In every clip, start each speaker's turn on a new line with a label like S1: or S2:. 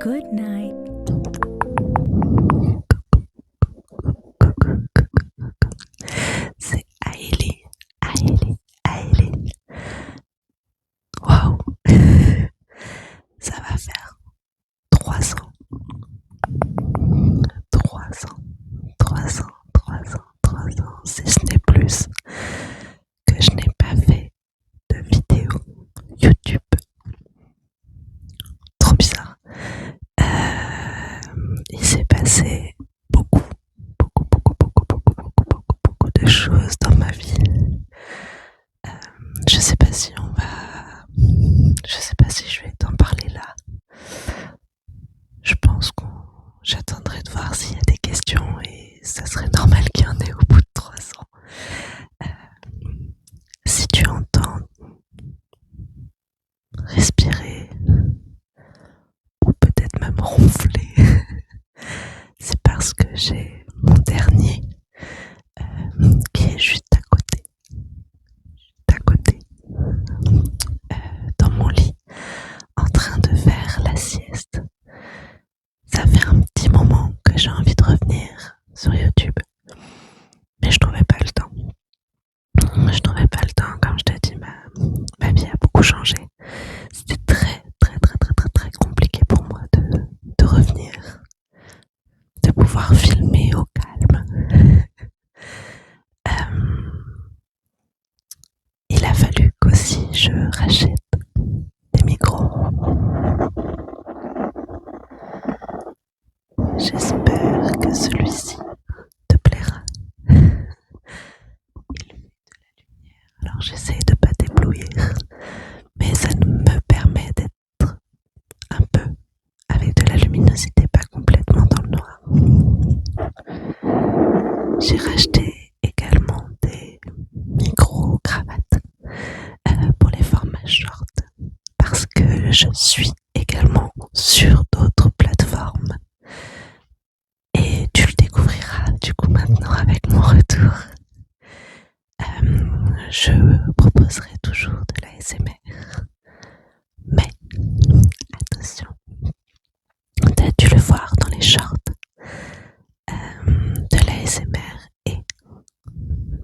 S1: Good night.
S2: C'est Aélie, Aélie, Aélie. Waouh, ça va faire 3 ans, 3 ans, 3 ans, 3 ans, 3 ans, si ce n'est plus, que je n'ai pas fait de vidéo YouTube. Trop bizarre. Il s'est passé beaucoup de choses dans ma vie. Je sais pas si je sais pas si je vais t'en parler là. Je pense j'attendrai de voir s'il y a des questions et ça serait normal qu'il y en ait au bout de 3 ans. Si tu entends respirer ou peut-être même ronfler, c'est parce que j'ai mon dernier qui est juste à côté, dans mon lit, en train de faire la sieste. Ça fait un petit moment que j'ai envie de revenir sur YouTube, mais je trouvais pas le temps. Comme je t'ai dit, ma vie a beaucoup changé. C'était très compliqué pour moi de revenir, de pouvoir filmer au calme. Il a fallu qu'aussi je rachète des micros. J'espère que celui-ci te plaira. Il fait de la lumière, alors j'essaie de pas t'éblouir, mais ça me permet d'être un peu avec de la luminosité, pas complètement dans le noir. J'ai racheté également des micro-cravates pour les formats short parce que je suis également sur d'autres plateformes et tu le découvriras du coup maintenant avec mon retour. Je proposerai toujours de l'ASMR, mais attention, tu as dû le voir dans les shorts, de l'ASMR et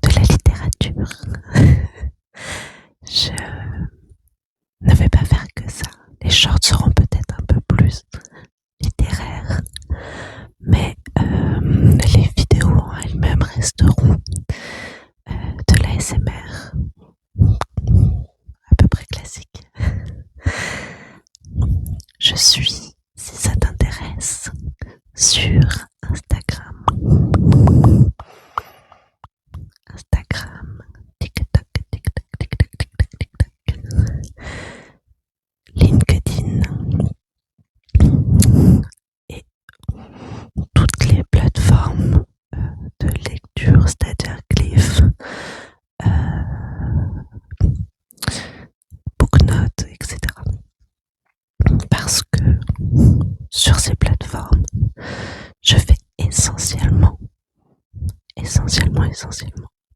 S2: de la littérature. Je ne vais pas faire que ça. Les shorts seront peut-être un peu plus littéraires, mais les vidéos en elles-mêmes resteront de l'ASMR à peu près classique. Je suis, si ça t'intéresse, sur Instagram, TikTok, LinkedIn et toutes les plateformes de lecture, c'est-à-dire Glyph, Booknote, etc. Parce que sur ces plateformes, je fais essentiellement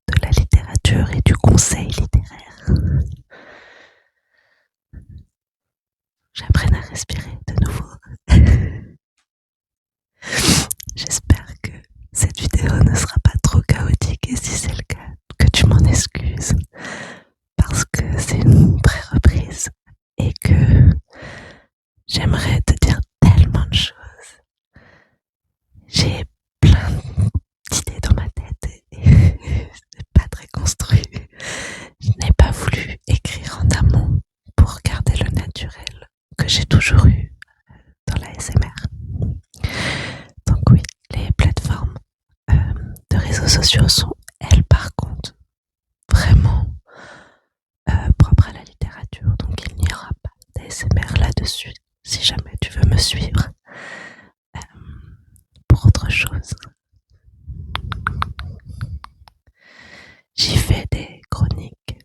S2: de la littérature et du conseil littéraire. J'apprends à respirer de nouveau. J'espère que cette vidéo ne sera pas trop chaotique et si c'est le cas, que tu m'en excuses parce que c'est une pré-reprise et que j'aimerais te dire tellement de choses. J'ai plein d'idées dans ma tête et c'est pas très construit. Je n'ai pas voulu écrire en amont pour garder le naturel que j'ai toujours eu dans la SMR. Donc oui, les plateformes de réseaux sociaux sont, elles par contre, vraiment propres à la littérature. Donc il n'y aura pas d'ASMR là-dessus si jamais tu veux me suivre pour autre chose. J'y fais des chroniques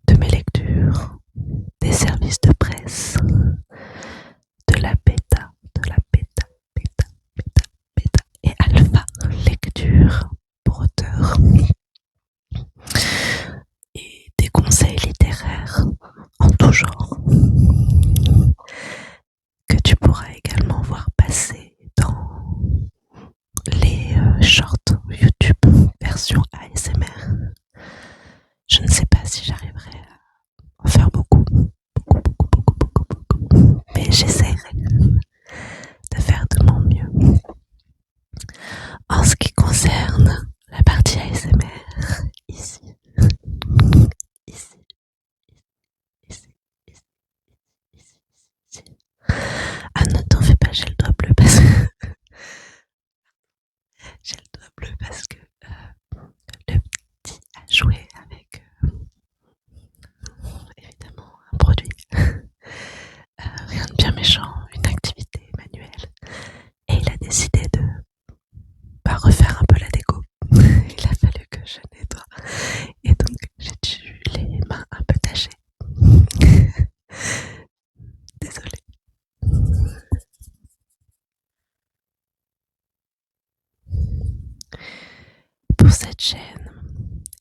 S2: de mes lectures, des services de presse, de la bêta et alpha lecture pour auteurs et des conseils littéraires en tout genre que tu pourras également cette chaîne,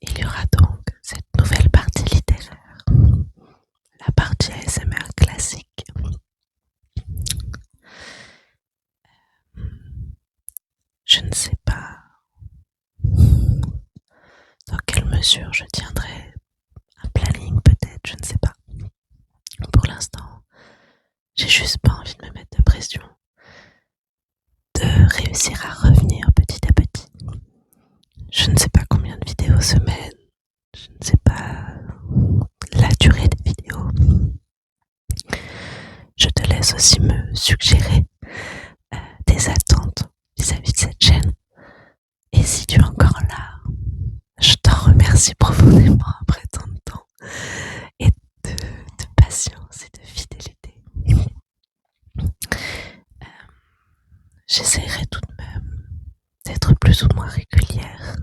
S2: il y aura donc cette nouvelle partie littéraire, la partie ASMR classique. Je ne sais pas dans quelle mesure je tiendrai un planning, peut-être, je ne sais pas. Pour l'instant, j'ai juste pas envie de me mettre de pression, de réussir à revenir petit à petit. Je ne sais pas combien de vidéos semaine, je ne sais pas la durée des vidéos. Je te laisse aussi me suggérer des attentes vis-à-vis de cette chaîne. Et si tu es encore là, je t'en remercie profondément après tant de temps et de patience et de fidélité. J'essaierai tout de même d'être plus ou moins régulière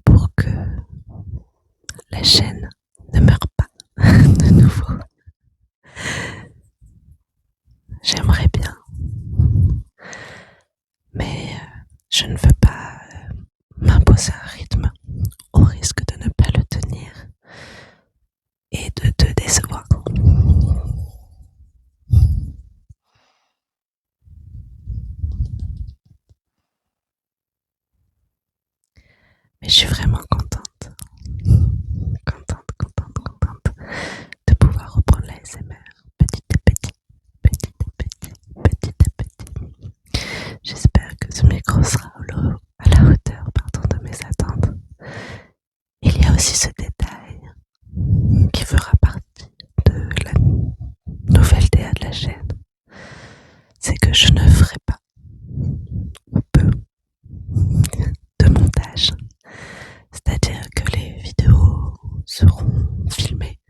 S2: pour que la chaîne ne meure pas de nouveau. J'aimerais bien, mais je ne veux pas m'imposer un rythme au risque de ne pas le tenir et de te décevoir. Mais je suis vraiment contente de pouvoir reprendre l'ASMR petit à petit, petit à petit, petit à petit. J'espère que ce micro sera à la hauteur de mes attentes. Il y a aussi ce détail qui fera partie de la nouvelle DA de la chaîne. C'est que je ne ferai pas peu de montage. C'est-à-dire que les vidéos seront filmées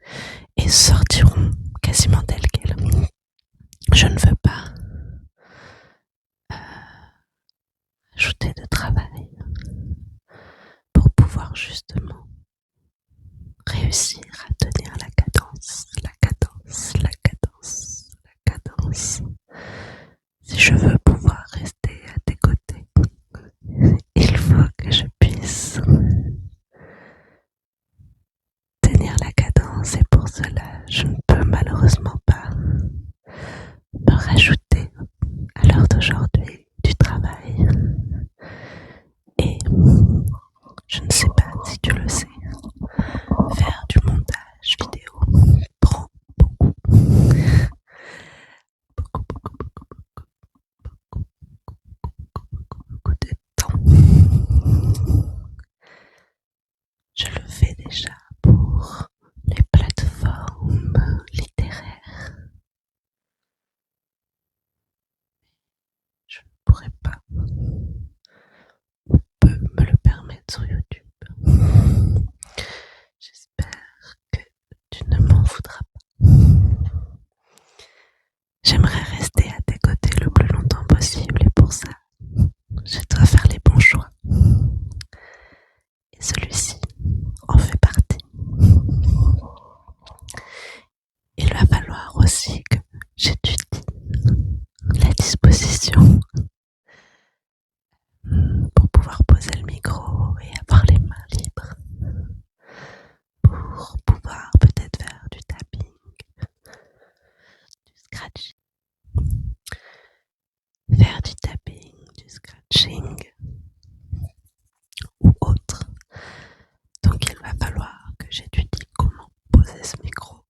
S2: et sortiront quasiment telles quelles. Je ne veux pas ajouter de travail pour pouvoir justement réussir à tenir la cadence, la cadence, la cadence, la cadence. Si je veux pouvoir rester à tes côtés, il faut que je puisse tenir la cadence et pour cela, je ne peux malheureusement pas me rajouter à l'heure d'aujourd'hui du travail. Et je ne sais pas si tu le sais, faire du montage vidéo prend beaucoup de temps. Je le fais déjà pour les plateformes littéraires. Je ne pourrais pas ou peux me le permettre sur YouTube. J'espère que tu ne m'en voudras pas. J'aimerais rester à tes côtés le plus longtemps possible et pour ça, je dois faire les bons choix. Et celui-ci en fait partie. Il va falloir aussi que j'étudie la disposition pour pouvoir poser le micro et avoir les mains libres pour pouvoir peut-être faire du tapping, du scratching, faire du tapping, du scratching ou autre. Donc il va falloir que j'étudie comment poser ce micro.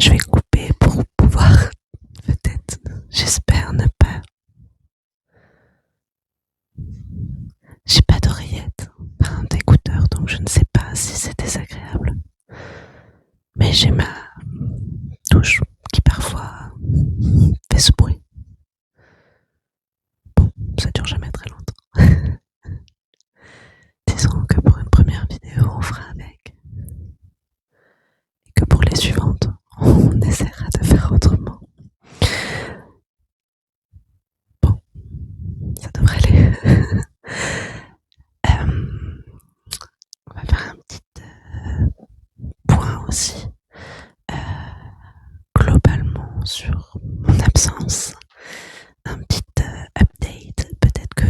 S2: Je vais couper pour pouvoir peut-être, j'espère ne pas. J'ai pas d'oreillette, pas d'écouteur, donc je ne sais pas si c'est désagréable. Mais j'ai ma touche qui parfois fait ce bruit. Bon, ça dure jamais très longtemps. Disons que pour une première vidéo, on fera avec. Et que pour les suivantes, on essaiera de faire autrement. Bon, ça devrait aller. On va faire un petit point aussi globalement sur absence, un petit update. Peut-être que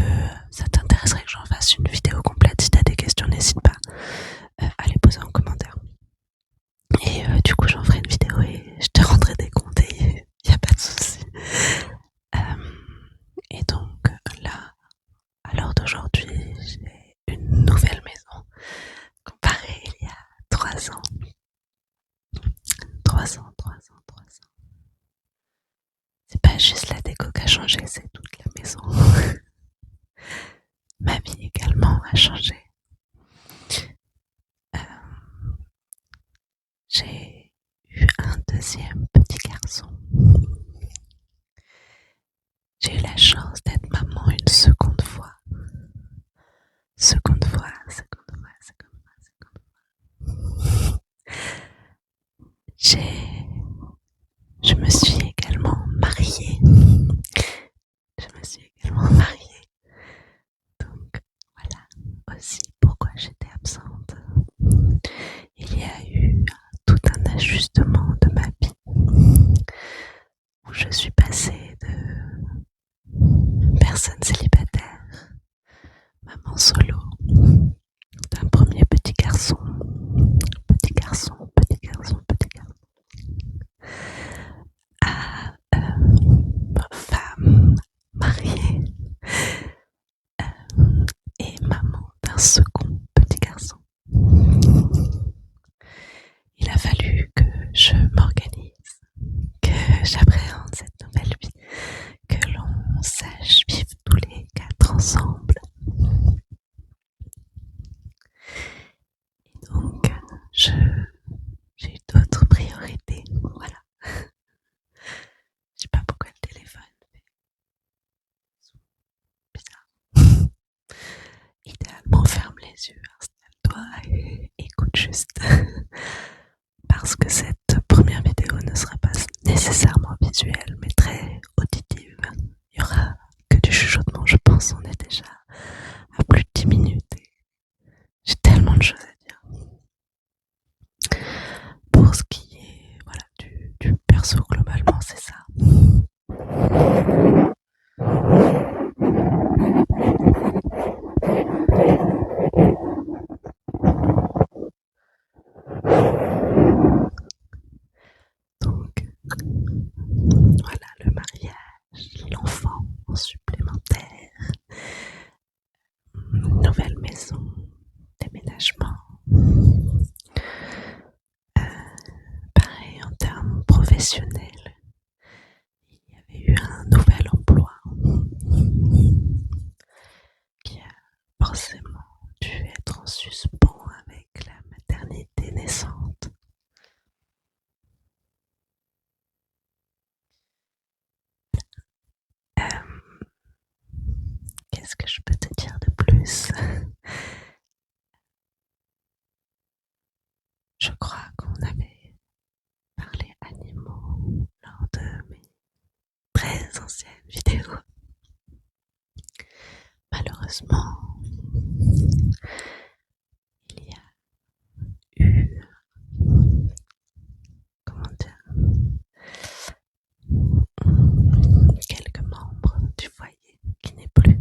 S2: ça t'intéresserait que j'en fasse une vidéo complète. Si t'as des questions, n'hésite pas à les poser en commentaire. Et du coup, j'en ferai une vidéo et je te rendrai des comptes et y a pas de souci. Et donc là, à l'heure d'aujourd'hui, j'ai une nouvelle maison comparée il y a 3 ans. 3 ans. C'est pas juste la déco qui a changé, c'est toute la maison. Ma vie également a changé. Euh, j'ai eu un deuxième petit garçon. J'ai eu la chance d'être maman une seconde fois. Seconde fois. Je me suis également mariée. Donc voilà aussi pourquoi j'étais absente. Il y a eu tout un ajustement de ma vie où je suis passée de personne célibataire, maman solo, d'un premier petit garçon, à femme mariée et maman d'un second petit garçon. Il a fallu que je m'organise, que j'appréhende cette nouvelle vie, que l'on sache vivre tous les 4 ensemble. Et donc, j'ai eu d'autres priorités. Voilà. Je sais pas pourquoi le téléphone fait bizarre. Idéalement, ferme les yeux, installe-toi et écoute juste. Parce que cette première vidéo ne sera pas nécessairement visuelle, mais très auditive. Il y aura que du chuchotement, je pense. On est déjà à plus de 10 minutes et j'ai tellement de choses à dire. Pour ce qui est voilà, du perso, globalement, c'est ça. Donc, voilà, le mariage, l'enfant supplémentaire, nouvelle maison, déménagement. Pareil, en termes professionnels, il y avait eu un nouvel emploi qui a forcément dû être en suspens avec la maternité naissante. Qu'est-ce que je peux te dire de plus? Je crois qu'on avait parlé animaux lors de mes très anciennes vidéos. Malheureusement, il y a eu, comment dire, quelques membres du foyer qui n'est plus.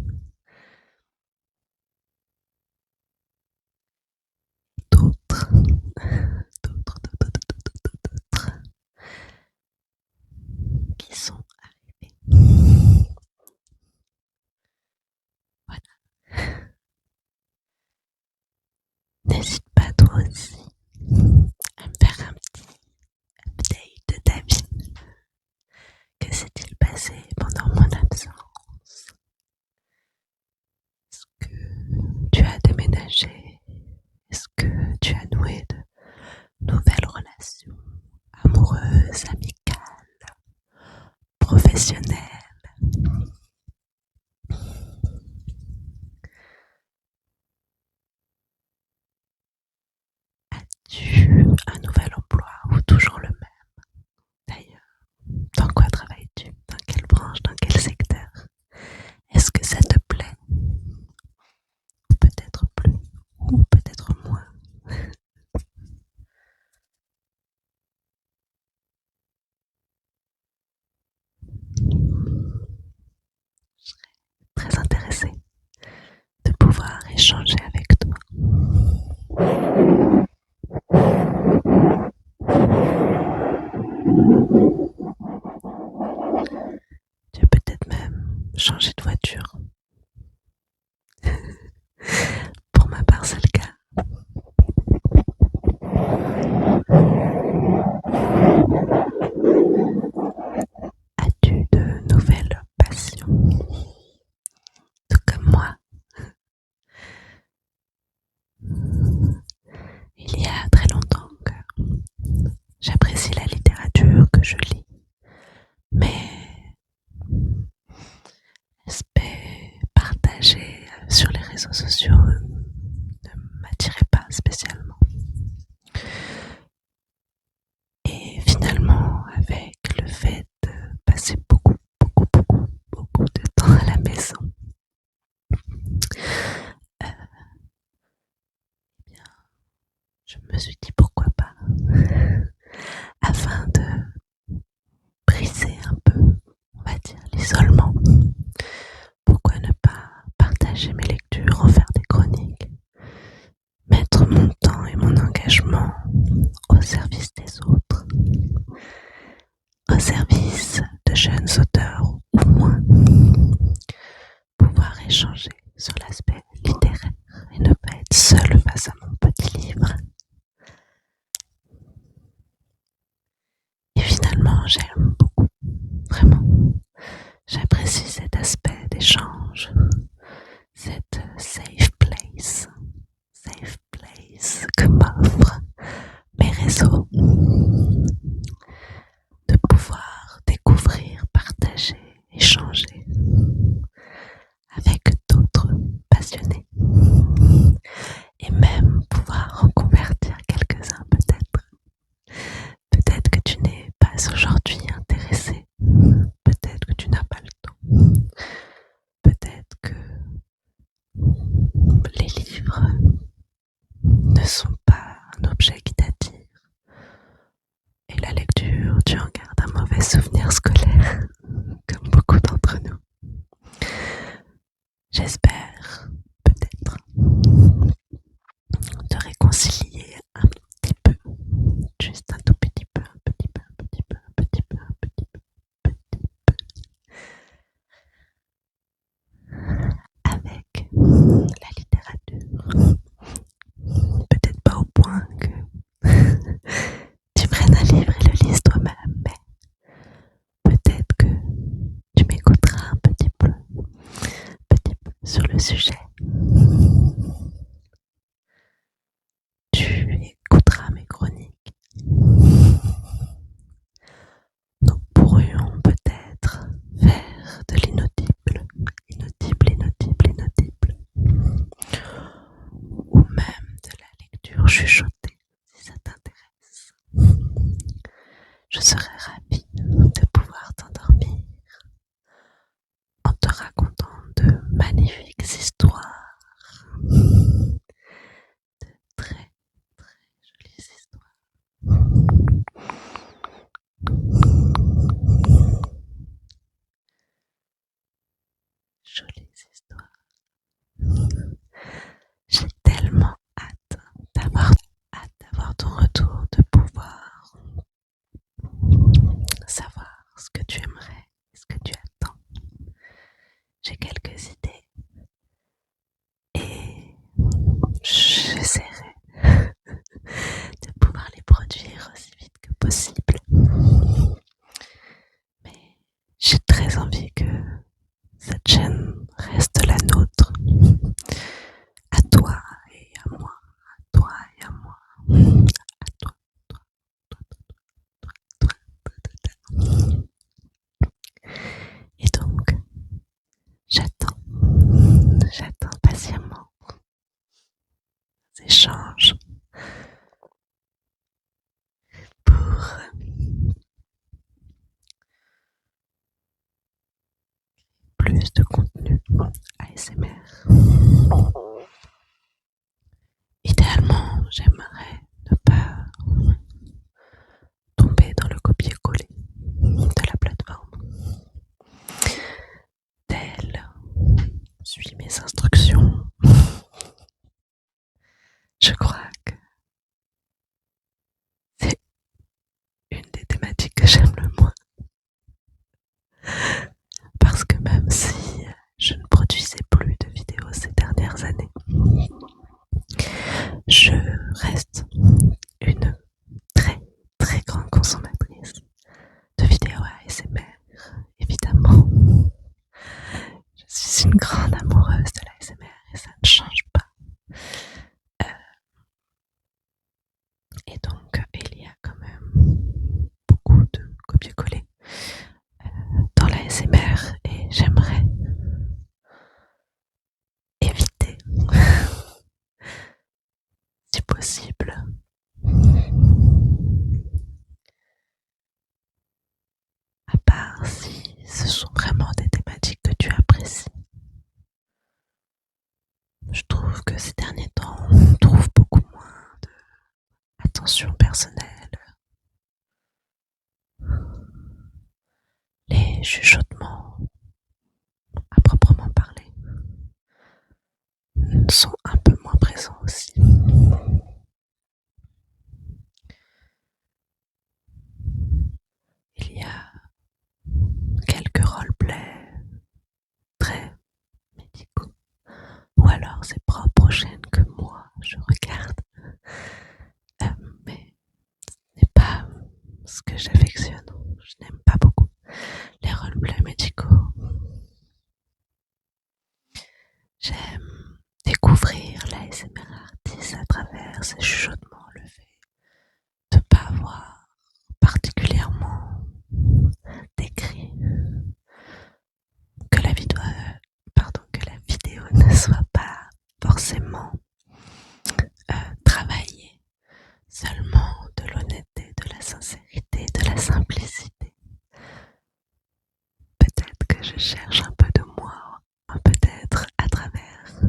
S2: D'autres qui sont arrivés. Voilà. N'hésite pas toi aussi à me faire un petit update de ta vie. Que s'est-il passé pendant mon absence? Est-ce que tu as déménagé? Est-ce que tu as noué de nouvelles relations amoureuses, amicales, professionnelles? As-tu un nouvel emploi ou toujours le même? D'ailleurs, dans quoi travailles-tu? Dans quelle branche? Dans quel secteur? Est-ce que ça te plaît? Peut-être plus ou peut-être moins. échanger avec toi. Tu as peut-être même changé de voiture. Pour ma part, c'est le cas. As-tu de nouvelles passions? Tout comme moi. Il y a très longtemps que j'apprécie la littérature que je lis, mais l'aspect partagé sur les réseaux sociaux ne m'attirait pas spécialement. Et finalement, avec le fait de passer beaucoup de temps à la maison, eh bien, je me suis dit pourquoi pas, afin de briser un peu, on va dire, l'isolement. Pourquoi ne pas partager mes lectures, en faire des chroniques, mettre mon temps et mon engagement au service des autres, au service de jeunes auteurs ou moins, pouvoir échanger sur l'aspect littéraire et ne pas être seule face à mon petit livre. Et finalement, j'aime beaucoup, vraiment. J'apprécie cet aspect d'échange, cette safe place que m'offrent mes réseaux, de pouvoir découvrir, partager, échanger avec d'autres passionnés et même pouvoir en convertir quelques-uns peut-être. Peut-être que tu n'es pas aujourd'hui intéressé, peut-être que tu n'as pas le temps, peut-être que les livres ne sont pas un objet qui t'attire et la lecture, tu en gardes un mauvais souvenir scolaire, comme beaucoup d'entre nous. J'espère peut-être te réconcilier un petit peu, juste un tout petit peu, avec la littérature. Peut-être pas au point que tu prennes un livre et le lises toi-même, mais peut-être que tu m'écouteras un petit peu sur le sujet. Tu écouteras mes chroniques. Nous pourrions peut-être faire de l'inaudible, ou même de la lecture chuchotée, si ça t'intéresse. Je serais ravie de pouvoir t'endormir en te racontant de magnifiques histoires, de très jolies histoires. Jolies histoires. J'ai tellement hâte d'avoir ton retour, de pouvoir savoir ce que tu aimerais, ce que tu attends. J'ai quelques idées et j'essaierai de pouvoir les produire aussi vite que possible. Mais j'ai très envie que cette chaîne reste la nôtre, à toi et à moi, à toi et à moi, à toi, toi. Et donc, j'attends patiemment ces échanges pour j'aime le moins. Parce que même si je ne produisais plus de vidéos ces dernières années, je reste une très très grande consommatrice de vidéos ASMR, évidemment. Je suis une grande amoureuse de l'ASMR et ça ne change pas. Et donc, il y a quand même beaucoup de copier-coller dans l'ASMR et j'aimerais éviter, si possible, à part si ce sont vraiment des thématiques que tu apprécies. Je trouve que ces derniers temps, on trouve beaucoup moins d'attention personnelle. Les chuchotements, à proprement parler, sont un peu moins présents aussi. Il y a quelques roleplays très médicaux, ou alors ses propres chaînes que moi je regarde, mais ce n'est pas ce que j'affectionne. Je n'aime pas beaucoup les roleplays médicaux. J'aime découvrir l'ASMR artiste à travers ses chuchotements, le fait de ne pas avoir particulièrement décrit que la vidéo ne soit pas forcément travaillée, seulement de l'honnêteté, de la sincérité, de la simplicité. Peut-être que je cherche un peu de moi, peut-être à travers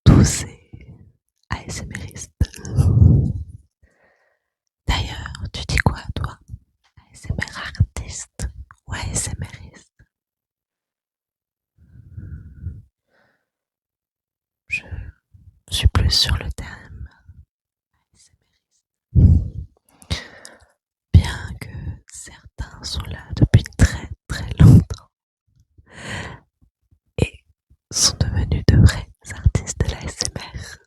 S2: tous ces ASMRistes. D'ailleurs, tu dis quoi toi? ASMR artiste ou ASMRiste? Je suis plus sur le terme ASMRiste. Bien que certains sont là depuis très très longtemps et sont devenus de vrais artistes de l'ASMR.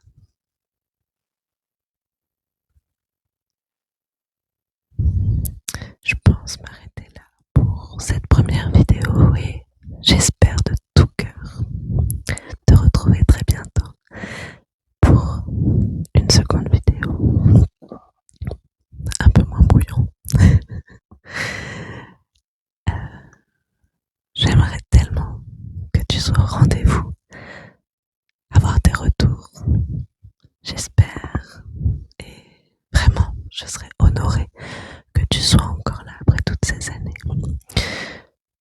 S2: Je pense m'arrêter là pour cette première vidéo et j'espère de tout cœur te retrouver très bientôt pour une seconde vidéo un peu moins brouillon. J'aimerais tellement que tu sois au rendez-vous, avoir tes retours. J'espère et vraiment je serais honorée que tu sois encore là après toutes ces années.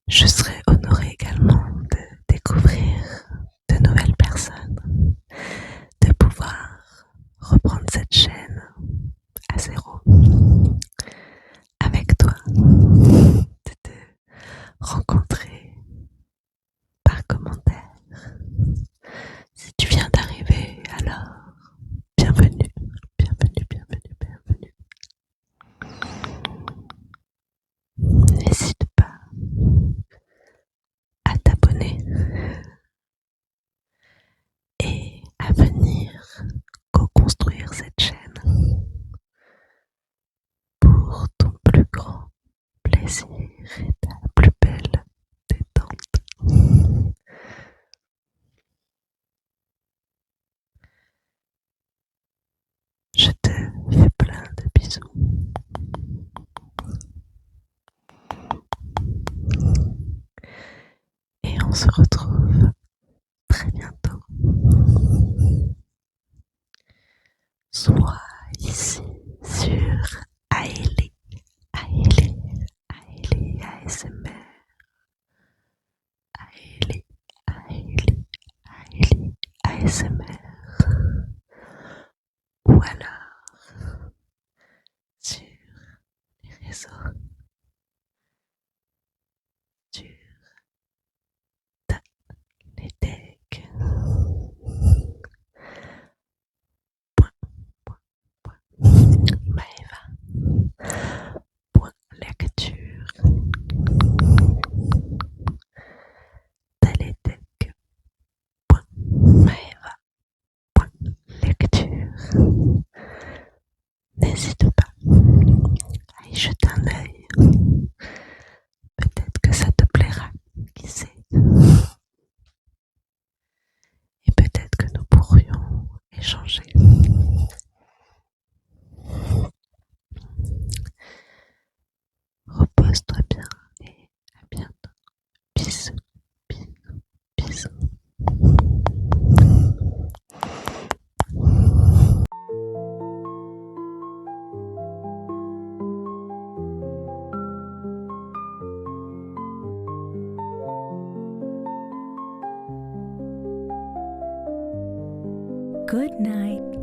S2: Je serais honorée également de découvrir de nouvelles personnes, de pouvoir reprendre cette chaîne à zéro avec toi, de te rencontrer par commentaire. Si tu viens d'arriver, alors bienvenue, bienvenue, bienvenue, bienvenue. N'hésite pas à t'abonner et à venir co-construire cette chaîne pour ton plus grand plaisir et ta plus belle détente. Je te fais plein de bisous. Et on se retrouve très bientôt. Soit ici sur Aélie, Aélie, Aélie ASMR, Aélie, Aélie, Aélie ASMR, ou alors sur les réseaux, sur les decks. Maëva. Lecture.
S1: Good night.